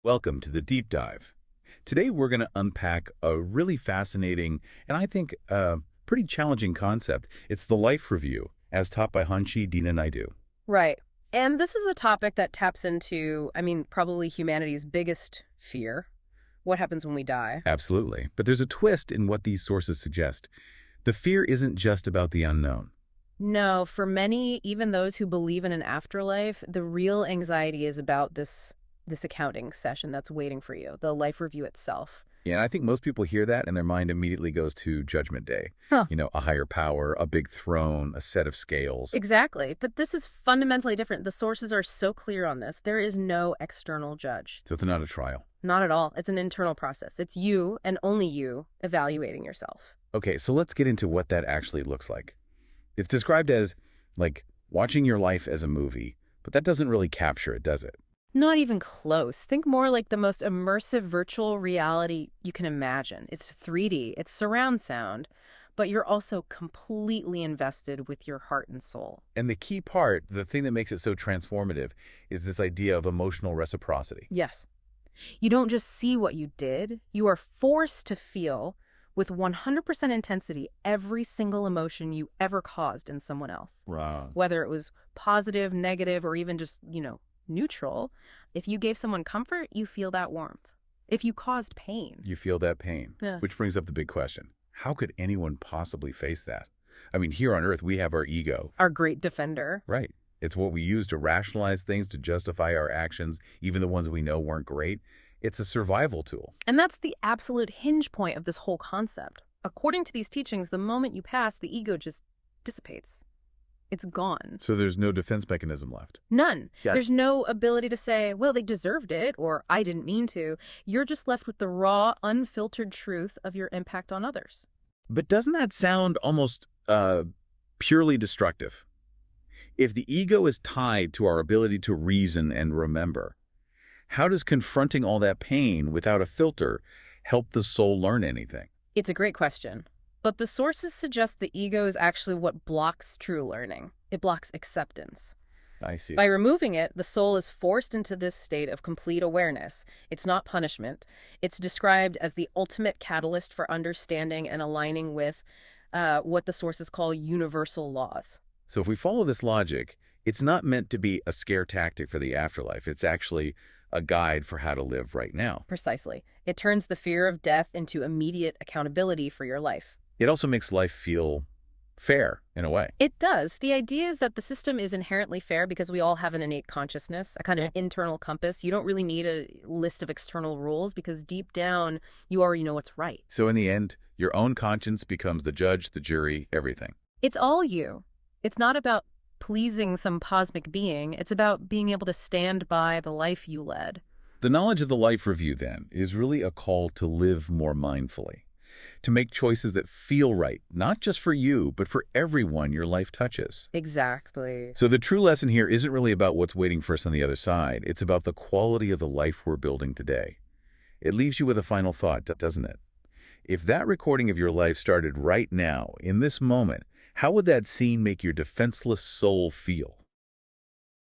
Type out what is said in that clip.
Welcome to the deep dive. Today we're going to unpack a really fascinating and I think pretty challenging concept. It's the life review, as taught by Hanshi Deena Naidu. Right. And this is a topic that taps into, probably humanity's biggest fear. What happens when we die? Absolutely. But there's a twist in what these sources suggest. The fear isn't just about the unknown. No, for many, even those who believe in an afterlife, the real anxiety is about this accounting session that's waiting for you, the life review itself. Yeah, and I think most people hear that and their mind immediately goes to Judgment Day. Huh. A higher power, a big throne, a set of scales. Exactly. But this is fundamentally different. The sources are so clear on this. There is no external judge. So it's not a trial. Not at all. It's an internal process. It's you and only you evaluating yourself. Okay, so let's get into what that actually looks like. It's described as, like, watching your life as a movie, but that doesn't really capture it, does it? Not even close. Think more like the most immersive virtual reality you can imagine. It's 3D, it's surround sound, but you're also completely invested with your heart and soul. And the key part, the thing that makes it so transformative, is this idea of emotional reciprocity. Yes. You don't just see what you did, you are forced to feel with 100% intensity every single emotion you ever caused in someone else. Wow. Whether it was positive, negative, or even just, neutral. If you gave someone comfort, you feel that warmth. If you caused pain. You feel that pain, Yeah. which brings up the big question. How could anyone possibly face that? I mean, here on Earth, we have our ego. Our great defender. Right. It's what we use to rationalize things, to justify our actions, even the ones we know weren't great. It's a survival tool. And that's the absolute hinge point of this whole concept. According to these teachings, the moment you pass, the ego just dissipates. It's gone. So there's no defense mechanism left. None. Yes. There's no ability to say, well, they deserved it, or I didn't mean to. You're just left with the raw, unfiltered truth of your impact on others. But doesn't that sound almost purely destructive? If the ego is tied to our ability to reason and remember, how does confronting all that pain without a filter help the soul learn anything? It's a great question. But the sources suggest the ego is actually what blocks true learning. It blocks acceptance. I see. By removing it, the soul is forced into this state of complete awareness. It's not punishment. It's described as the ultimate catalyst for understanding and aligning with what the sources call universal laws. So if we follow this logic, it's not meant to be a scare tactic for the afterlife. It's actually a guide for how to live right now. Precisely. It turns the fear of death into immediate accountability for your life. It also makes life feel fair, in a way. It does. The idea is that the system is inherently fair because we all have an innate consciousness, a kind of internal compass. You don't really need a list of external rules because deep down, you already know what's right. So in the end, your own conscience becomes the judge, the jury, everything. It's all you. It's not about pleasing some cosmic being. It's about being able to stand by the life you led. The knowledge of the life review, then, is really a call to live more mindfully, to make choices that feel right, not just for you, but for everyone your life touches. Exactly. So the true lesson here isn't really about what's waiting for us on the other side. It's about the quality of the life we're building today. It leaves you with a final thought, doesn't it? If that recording of your life started right now, in this moment, how would that scene make your defenseless soul feel?